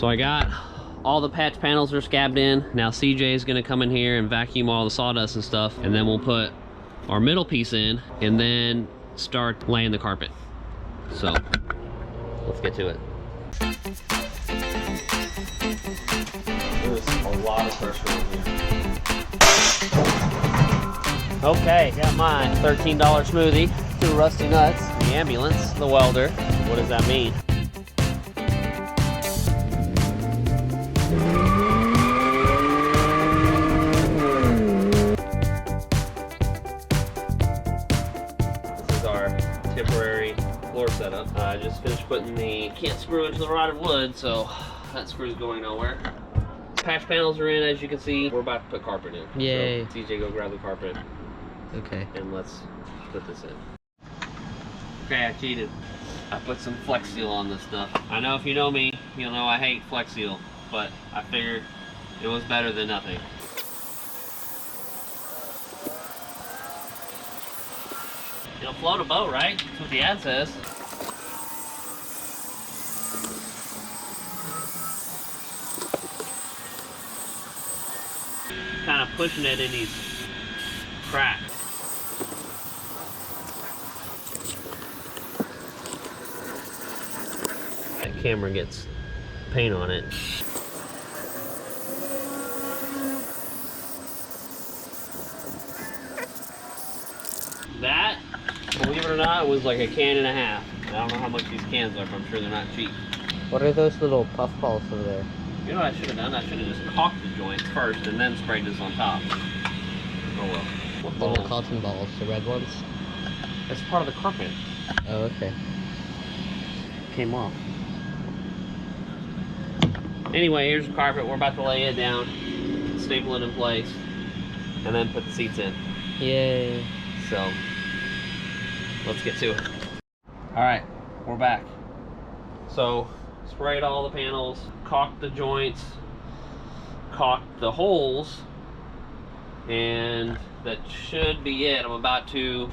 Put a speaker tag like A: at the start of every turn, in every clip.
A: So I got all the patch panels are scabbed in. Now CJ is gonna come in here and vacuum all the sawdust and stuff, and then we'll put our middle piece in and then start laying the carpet. So let's get to it.
B: There's a lot of pressure in here.
A: Okay, got mine. $13 smoothie, 2 rusty nuts, the ambulance, the welder. What does that mean? This is our temporary floor setup. I just finished putting the, can't screw into the rotted wood, so that screw's going nowhere. Patch panels are in, as you can see. We're about to put carpet in.
C: Yay.
A: So TJ, go grab the carpet.
C: Okay.
A: And let's put this in. Okay, I cheated. I put some Flex Seal on this stuff. I know if you know me, you'll know I hate Flex Seal, but I figured it was better than nothing. It'll float a boat, right? That's what the ad says. Kind of pushing it in these cracks. That camera gets paint on it. That, believe it or not, was like a can and a half. I don't know how much these cans are, but I'm sure they're not cheap.
C: What are those little puff balls over there?
A: You know what I should have done? I should have just caulked the joints first and then sprayed this on top. Oh well. What
C: Little
A: balls?
C: cotton balls, the red ones?
A: That's part of the carpet.
C: Oh, okay.
A: Came off. Anyway, here's the carpet. We're about to lay it down, staple it in place, and then put the seats in.
C: Yay.
A: So, let's get to it. Alright, we're back. So, sprayed all the panels, caulked the joints, caulked the holes, and that should be it. I'm about to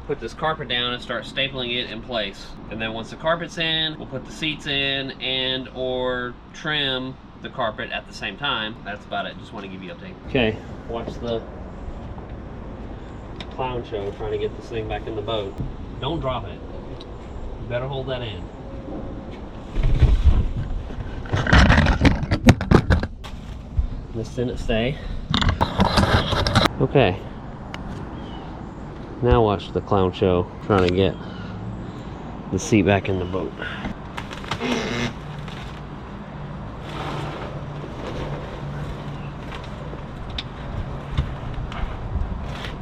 A: put this carpet down and start stapling it in place. And then once the carpet's in, we'll put the seats in and or trim the carpet at the same time. That's about it. Just want to give you an update. Okay, watch the clown show trying to get this thing back in the boat. Don't drop it. You better hold that in. Just in it stay. Okay. Now watch the clown show trying to get the seat back in the boat.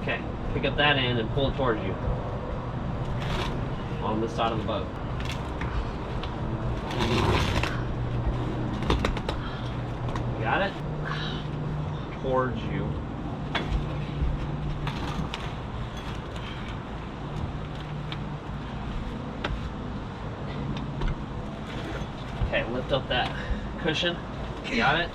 A: Okay, pick up that end and pull it towards you on this side of the boat. Got it? Towards you. Okay, lift up that cushion. Got it?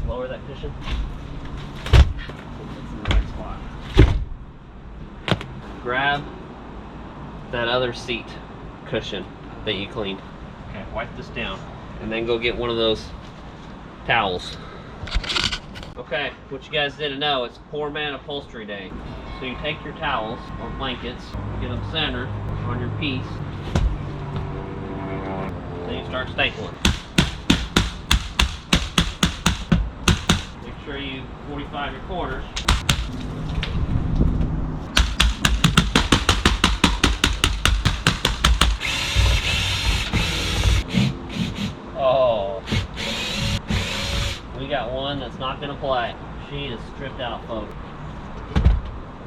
A: Lower that cushion. It's in the right spot. Grab that other seat cushion that you cleaned. Okay, wipe this down. And then go get one of those towels. Okay, what you guys didn't know, it's Poor Man Upholstery Day. So you take your towels or blankets, get them centered on your piece, then you start stapling. Make sure you 45 your corners. Oh. We got one that's not gonna play. She is stripped out, folks.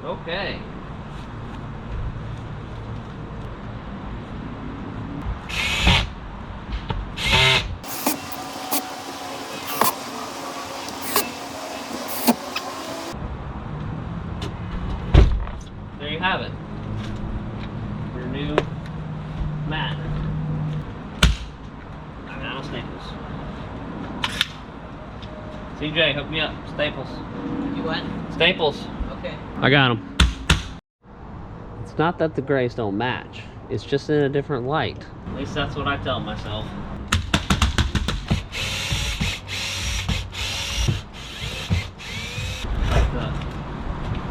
A: Okay. There you have it. Your new mat. I'm out of staples. CJ, hook me up. Staples.
C: You what?
A: Staples.
C: Okay.
A: I got them. It's not that the grays don't match. It's just in a different light. At least that's what I tell myself.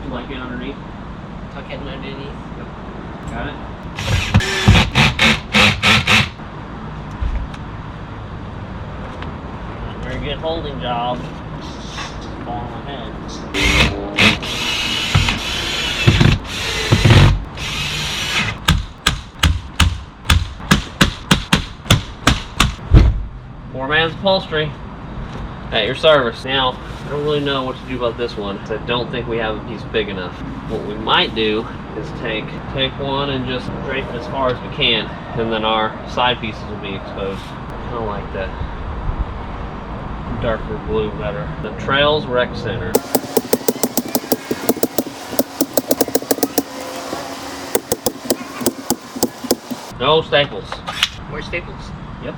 A: You like it underneath?
C: Tuck it underneath.
A: Yep. Got it? Very good holding job. Fall on my head. Poor man's upholstery at your service. Now, I don't really know what to do about this one. I don't think we have a piece big enough. What we might do is take one and just drape it as far as we can, and then our side pieces will be exposed. I don't like that darker blue better. The trails rec center. No staples.
C: More staples?
A: Yep.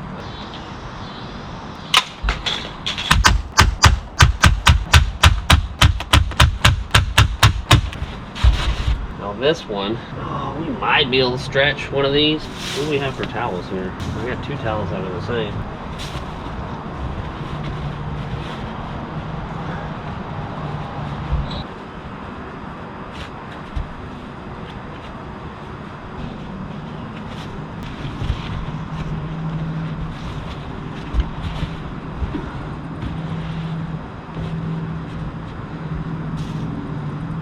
A: Now this one, oh, we might be able to stretch one of these. What do we have for towels here? I got 2 towels that are the same.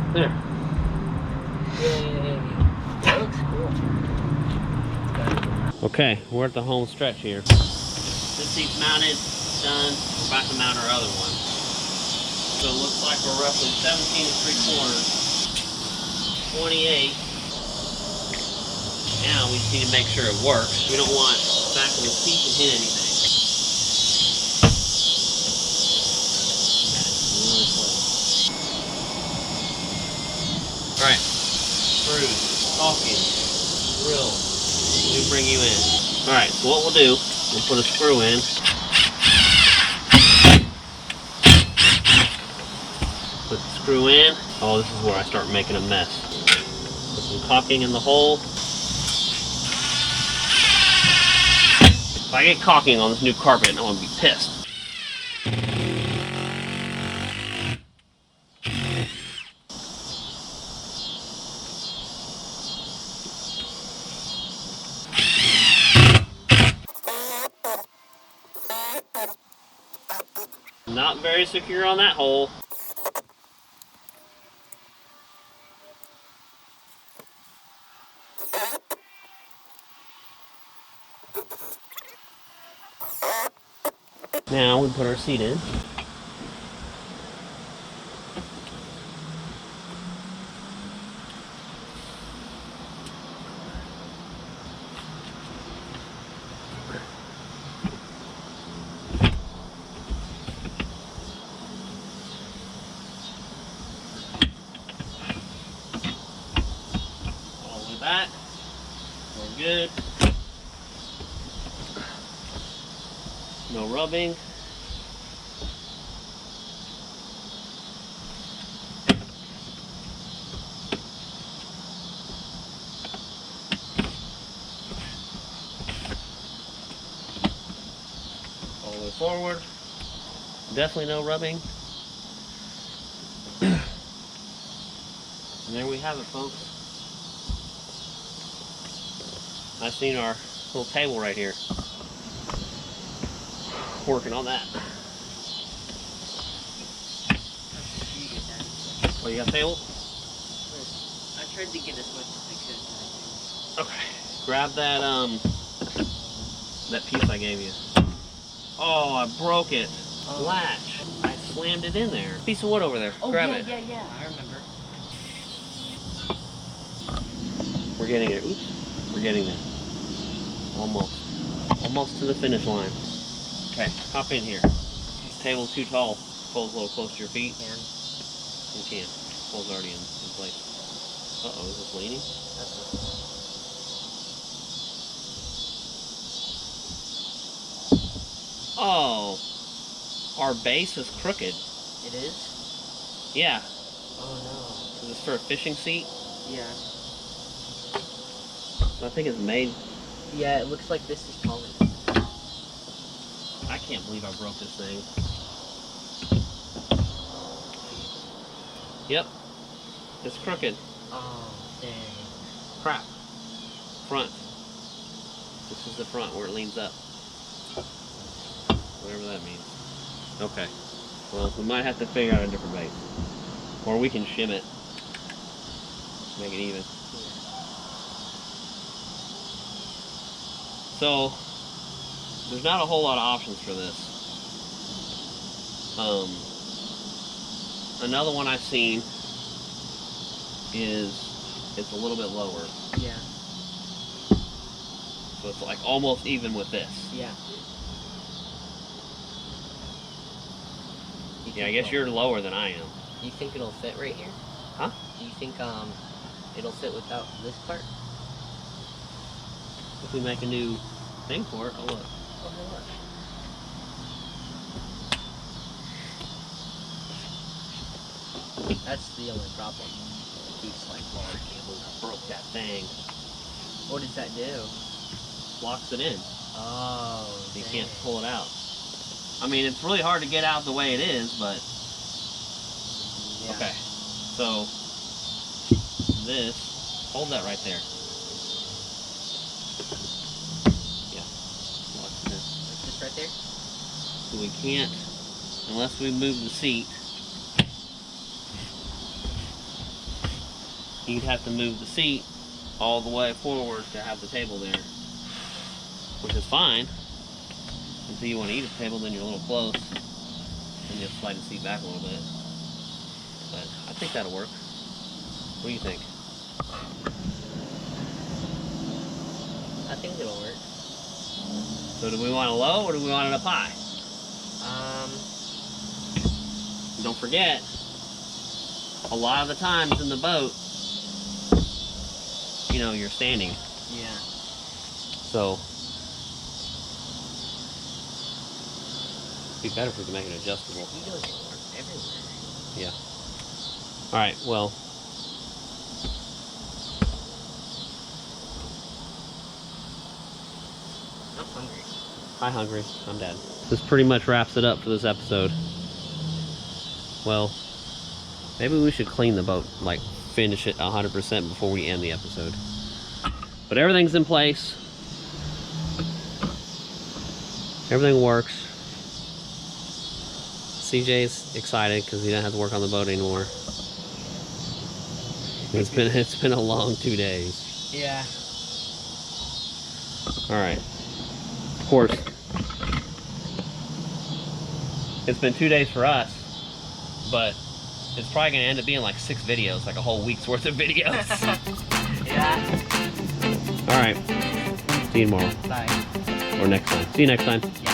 A: There.
C: Yay. That looks cool.
A: Okay, we're at the home stretch here. This seat's mounted, done. We're about to mount our other one. So it looks like we're roughly 17 3/4, 28. Now we just need to make sure it works. We don't want the back of the seat to hit anything. Alright, screws, caulking, drill. Let me bring you in. Alright, so what we'll do, we'll put a screw in. Put the screw in. Oh, this is where I start making a mess. Put some caulking in the hole. If I get caulking on this new carpet, I'm going to be pissed. Not very secure on that hole. Now we put our seat in. All the way back. We're good. No rubbing. All the way forward. Definitely no rubbing. And there we have it, folks. I've seen our little table right here. Working on that. Oh, you got a table?
C: I tried to get as much as I could.
A: Okay. Grab that that piece I gave you. Oh, I broke it.
C: Oh.
A: Latch. I slammed it in there. Piece of wood over there.
C: Oh,
A: Grab
C: yeah,
A: it.
C: yeah, I remember.
A: We're getting it. Oops. We're getting there. Almost. Almost to the finish line. Okay, hop in here. This table's too tall. Pole's a little close to your feet.
C: Can.
A: You can. Pole's already in place. Uh-oh, is this leaning? Oh, our base is crooked.
C: It is?
A: Yeah.
C: Oh
A: Is this for a fishing seat?
C: no. Yeah.
A: I think it's made.
C: Yeah, it looks like this is poly.
A: I can't believe I broke this thing. Yep. It's crooked.
C: Oh, dang.
A: Crap. Front. This is the front where it leans up. Whatever that means. Okay. Well, we might have to figure out a different base. Or we can shim it. Make it even. So, there's not a whole lot of options for this. Another one I've seen is it's a little bit lower.
C: Yeah.
A: So it's like almost even with this.
C: Yeah.
A: Yeah, I guess you're lower than I am.
C: Do you think it'll fit right here?
A: Huh?
C: Do you think it'll fit without this part?
A: If we make a new thing for it, oh look.
C: Oh, hey, look. That's the only problem. It keeps like falling.
A: I broke that thing.
C: What does that do?
A: Locks it in.
C: Oh,
A: You
C: dang.
A: can't pull it out. I mean, it's really hard to get out the way it is, but...
C: Yeah.
A: Okay. So, this... Hold that right there. Yeah. Locks it in.
C: Like this right there?
A: So we can't, unless we move the seat, you'd have to move the seat all the way forward to have the table there, which is fine until you want to eat at the table. Then you're a little close and you'll slide the seat back a little bit, but I think that'll work. What do you think?
C: I think it'll work.
A: So do we want it low or do we want it up high? Don't forget, a lot of the times in the boat, you know, you're standing.
C: Yeah.
A: So, it'd be better if we could make it adjustable.
C: You don't get work everywhere.
A: Yeah. Alright, well.
C: I'm hungry.
A: Hi, hungry. I'm dead. This pretty much wraps it up for this episode. Well, maybe we should clean the boat, like finish it 100% before we end the episode. But everything's in place. Everything works. CJ's excited because he doesn't have to work on the boat anymore. It's been a long 2 days.
C: Yeah.
A: All right. Of course, it's been 2 days for us, but it's probably gonna end up being like 6 videos, like a whole week's worth of videos.
C: Yeah.
A: All right. See you tomorrow
C: Bye.
A: or next time. See you next time.
C: Yeah.